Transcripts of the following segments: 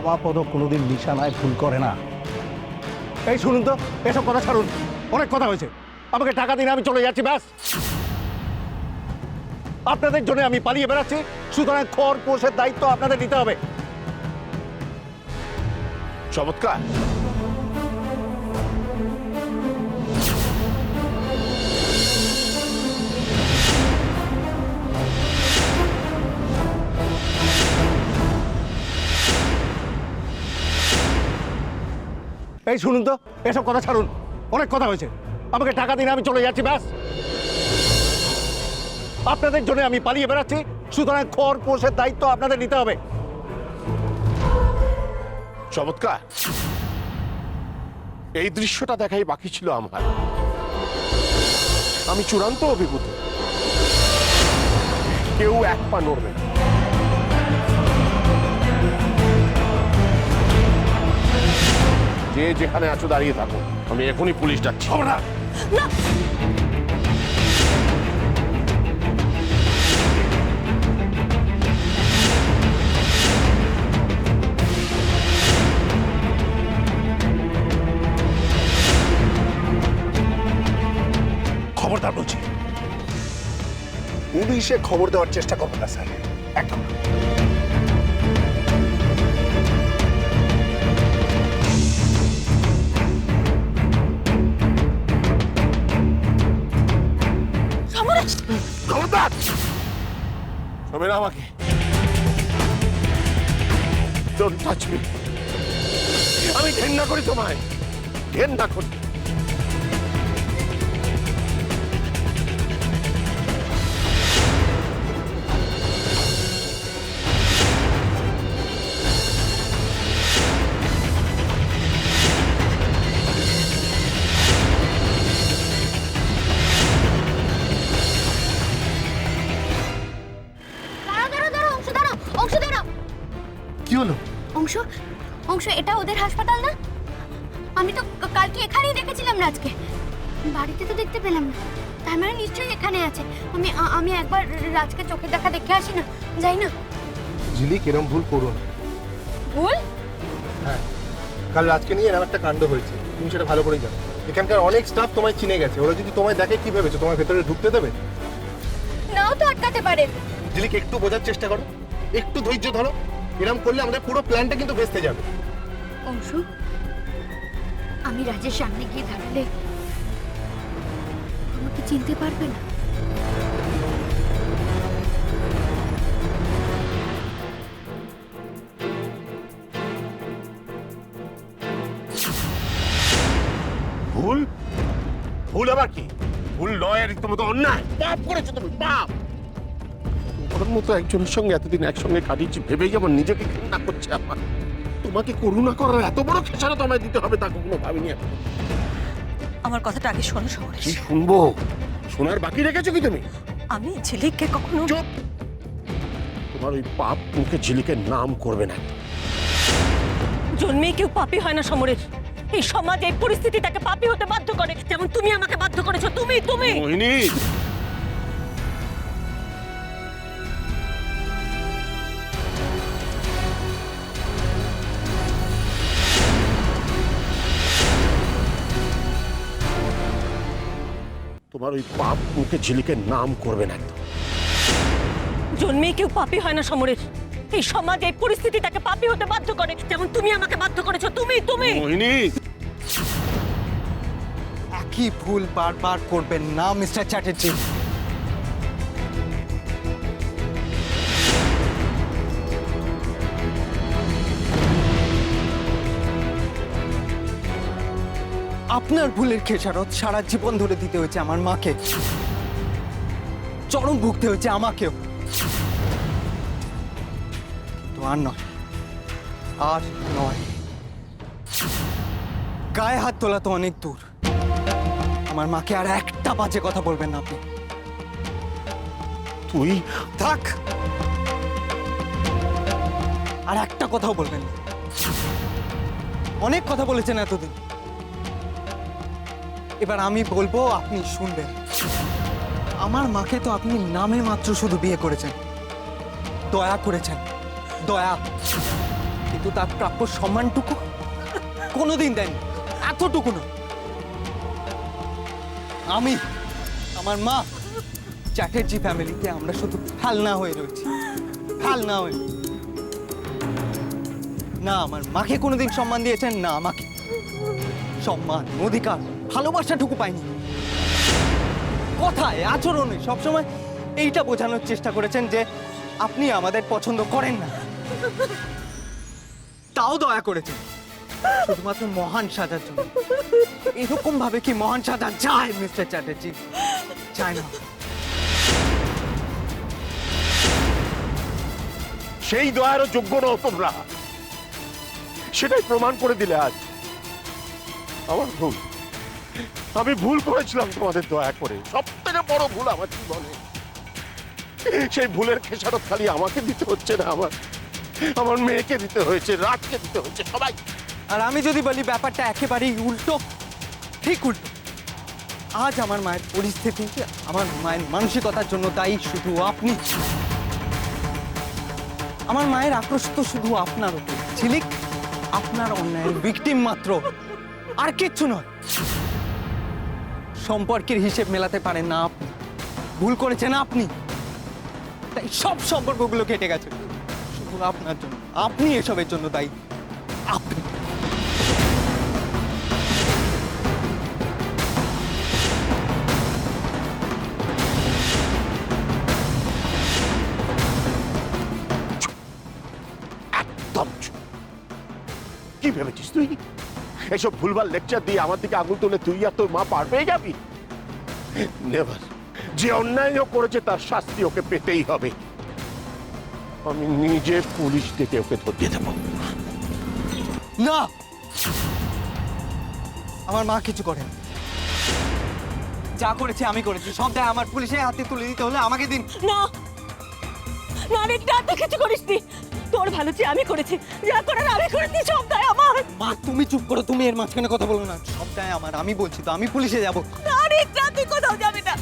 রমাপদ কোনোদিন নিশানায় ভুল করে না। এই শুনুন তো, এসব কথা ছাড়ুন, অনেক কথা হয়েছে। আমাকে টাকা দিন, আমি চলে যাচ্ছি, ব্যাস। আপনাদের জন্য আমি পালিয়ে বেড়াচ্ছি, সুতরাং খড় পোষের দায়িত্ব আপনাদের নিতে হবে। চমৎকার। এই শুনুন তো, এসব কথা ছাড়ুন, অনেক কথা হয়েছে। আমাকে টাকা দিন, আমি চলে যাচ্ছি, ব্যাস। আপনাদের জন্য আমি পালিয়ে বেড়াচ্ছি, সুতরাং খড় পোষের দায়িত্ব আপনাদের নিতে হবে। চমৎকার। এই দৃশ্যটা দেখাই বাকি ছিল আমার। আমি চূড়ান্ত অভিভূত। কেউ এক পা নড়বে না। যে যেখানে আছো দাঁড়িয়ে থাকো, আমি এখনই পুলিশ ডাকছি। না, খবরদার বলছি, পুলিশে খবর দেওয়ার চেষ্টা করবেন না স্যার, একদম না। খবরদার! শোবে না আমাকে। Don't touch me! আমি ঘেন্না করি তোমায়, ঘেন্না করি। কি হলো? অংশ, অংশ, এটা ওদের হাসপাতাল না? আমি তো কালকে এখানেই দেখেছিলাম রাজকে, বাড়িতে তো দেখতে পেলাম না। তার মানে নিশ্চয়ই এখানে আছে। আমি একবার রাজকে চোখে দেখা দেখে আসি না, যাই না? ঝিলিক, এরম ভুল করো না। ভুল? হ্যাঁ, কাল রাজকে নিয়ে এরকম একটা কাণ্ড হয়েছে, তুমি সেটা ভালো করেই জানো। এখানকার অনেক স্টাফ তোমায় চিনে গেছে। ওরা যদি তোমায় দেখে কি ভেবেছো তোমার ভেতরে ঢুকতে দেবে? নাও তো আটকাতে পারে। ঝিলিক, একটু বোঝার চেষ্টা করো, একটু ধৈর্য ধরো। এরকম করলে আমাদের পুরো প্ল্যানটা কিন্তু ভেস্তে যাবে। অংশ, আমি রাজের সামনে গিয়ে দাঁড়ালে আমাকে চিনতে পারবে না। ভুল? ভুল আবার কি? ভুল নয়, রীতিমতো অন্যায়। পাপ করেছো তুমি, পাপ। তোমার মতো একজনের সঙ্গে এতদিন একসঙ্গে কাটিয়েছি ভেবেই আমার নিজেকে ঘৃণা করছে আমার। তোমাকে করুণা করার এত বড় খেসারত আমায় দিতে হবে তা কখনো ভাবিনি আমি। আমার কথাটা আগে শোনো সমরেশ। কি শুনবো? শোনার বাকি রেখেছো কি তুমি? আমি ঝিলিককে কখনো চুপ! তোমার ওই পাপ মুখে ঝিলিকের নাম করবে না। জন্মেই কেউ পাপী হয় না সমরেশ। এই সমাজ, এই পরিস্থিতি তাকে পাপী হতে বাধ্য করে, যেমন তুমি আমাকে বাধ্য করেছো। তুমি তুমি মোহিনী, তোমার ওই পাপ মুখে ঝিলিকের নাম করবে না। জন্মেই কেউ পাপী হয় না সমরেশ। এই সমাজ, এই পরিস্থিতি তাকে পাপী হতে বাধ্য করে, যেমন তুমি আমাকে বাধ্য করেছো। তুমি তুমি মোহিনী, একই ভুল বারবার করবেন না মিস্টার চ্যাটার্জি। আপনার ভুলের খেসারত সারা জীবন ধরে দিতে হয়েছে আমার মাকে, চরম ভুগতে হয়েছে আমাকেও। তো আর নয়, আর নয়। গায়ে হাত তোলা তো অনেক দূর। আমার মাকে আর একটা বাজে কথা বলবেন না আপনি। তুই থাক, আর একটা কথাও বলবেন না। অনেক কথা বলেছেন এতদিন, এবার আমি বলবো, আপনি শুনবেন। আমার মাকে তো আপনি নামে মাত্র শুধু বিয়ে করেছেন, দয়া করেছেন, দয়া। কিন্তু তার প্রাপ্য সম্মানটুকু কোনোদিন দেয়নি, এতটুকু না। আমি, আমার মা, চ্যাটার্জি ফ্যামিলিতে আমরা শুধু ফেলনা হয়ে রয়েছি, ফেলনা হয়ে। না আমার মাকে কোনোদিন সম্মান দিয়েছেন, না আমাকে সম্মান, অধিকার, ভালোবাসাটুকু পাইনি। কথায়, আচরণে সবসময় এইটা বোঝানোর চেষ্টা করেছেন যে আপনি আমাদের পছন্দ করেন না। তাও দয়া করেছেন শুধুমাত্র মহান সাজার জন্য। এরকম ভাবে কি মহান সাজা যায় মিস্টার চ্যাটার্জি? চায় না। সেই দয়ারও যোগ্য নও তোমরা, সেটাই প্রমাণ করে দিলে আজ। আমার ভুল, আমি ভুল করেছিলাম তোমাদের দয়া করে, সব থেকে বড় ভুল আমার জীবনে। সেই ভুলের খেসারত খালি আমাকে দিতে হচ্ছে না, আমার মেয়েকে দিতে হয়েছে, রাজকে দিতে হয়েছে, সবাই। আর আমি যদি বলি ব্যাপারটা একেবারেই উল্টো, ঠিক উল্টো। আজ আমার মায়ের পরিস্থিতি, আমার মায়ের মানসিকতার জন্য দায়ী শুধু আপনি। আমার মায়ের আক্রোশ তো শুধু আপনার উপর। ঝিলিক আপনার অন্যায়ের ভিকটিম মাত্র, আর কিচ্ছু নয়। সম্পর্কের হিসেব মেলাতে পারেন না আপনি, ভুল করেছেন আপনি, তাই সব সম্পর্কগুলো কেটে গেছে শুধু আপনার জন্য। আপনি এসবের জন্য দায়ী, আপনি। একদম চুপ। কি ভেবেছিস তুই এসব ভুলভাল লেকচার দিয়ে আমার দিকে আঙুল তুলে তুই আর তোর মা পার পেয়ে যাবি? নেভার। যে অন্যায় করেছে তার শাস্তি ওকে পেতেই হবে। আমি নিজে পুলিশ থেকে ওকে ধরিয়ে দেব। না, আমার মা কিছু করেন। যা করেছে আমি করেছি, সব দায় আমার পুলিশের হাতে তুলে দিতে হলে আমাকে দিন। না না রে, তুই কিছু করিসনি। তোর ভালো চেয়ে আমি করেছি, যা করার আমি করেছি, সব দায় আমার। মা তুমি চুপ করো, তুমি এর মাঝখানে কথা বলো না। সব দায় আমার, আমি বলছি তো, আমি পুলিশে যাব। না রে, তুই কোথাও যাবি না।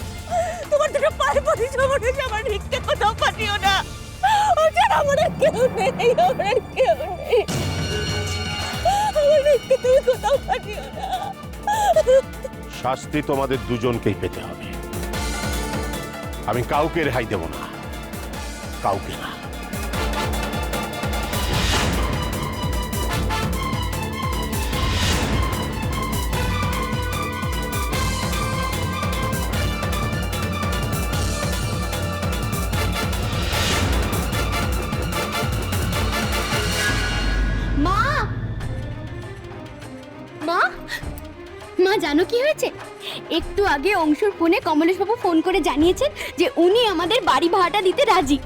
তোমার দুটো পায়ে পড়ি, আমার রিককে কোথাও পাঠিও না। ও ছাড়া আমার আর কেউ নেই, আমার আর কেউ নেই। আমার রিককে তুমি কোথাও পাঠিও না। শাস্তি তোমাদের দুজনকেই পেতে হবে। আমি কাউকে রেহাই দেব না, কাউকে না। মা, মা, মা জানো কি হয়েছে? একটু আগে অংশুর ফোনে কমলেশবাবু ফোন করে জানিয়েছেন যে উনি আমাদের বাড়ি ভাড়াটা দিতে রাজি।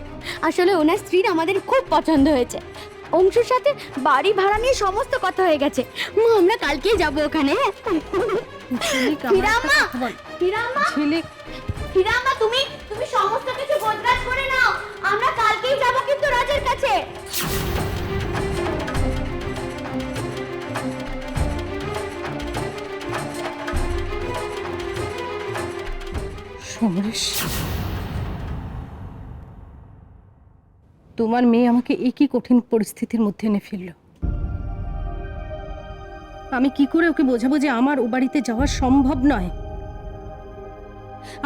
আসলে ওনার স্ত্রীর আমাদের খুব পছন্দ হয়েছে। অংশুর সাথে বাড়ি ভাড়া নিয়ে সমস্ত কথা হয়ে গেছে। মা আমরা কালকেই যাব ওখানে। ফিরাম্মা, ফিরাম্মা, ফিরাম্মা, তুমি সমস্ত কিছু গোছগাছ করে নাও। আমরা কালকেই যাব কিন্তু রাজের কাছে। সমরেশ, তোমার মেয়ে আমাকে একই কঠিন পরিস্থিতির মধ্যে এনে ফেলল। আমি কি করে ওকে বোঝাবো যে আমার ও বাড়িতে যাওয়া সম্ভব নয়?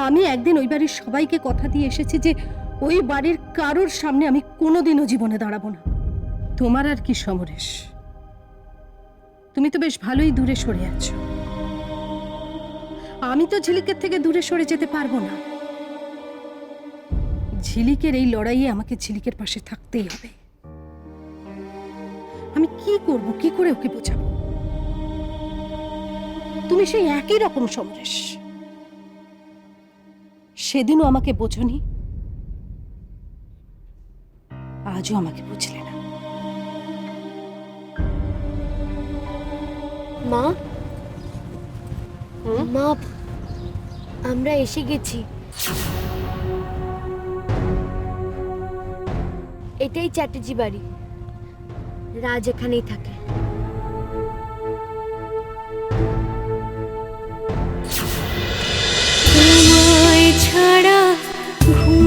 আমি একদিন ওই বাড়ির সবাইকে কথা দিয়ে এসেছি যে ওই বাড়ির কারোর সামনে আমি কোনোদিনও জীবনে দাঁড়াবো না। তোমার আর কি সমরেশ, তুমি তো বেশ ভালোই দূরে সরে আছো। আমি তো ঝিলিকের থেকে দূরে সরে যেতে পারবো না। ঝিলিকের এই লড়াইয়ে আমাকে ঝিলিকের পাশে থাকতেই হবে। আমি কি করব, কি করে ওকে বোঝাবো? তুমি সেই একই রকম সমরেশ, সেদিনও আমাকে বোঝনি, আজও আমাকে বুঝলে না। মা, মা, আমরা এসে গেছি। এটাই চ্যাটার্জি বাড়ি, রাজ এখানেই থাকে। তোমায় ছাড়া ঘুম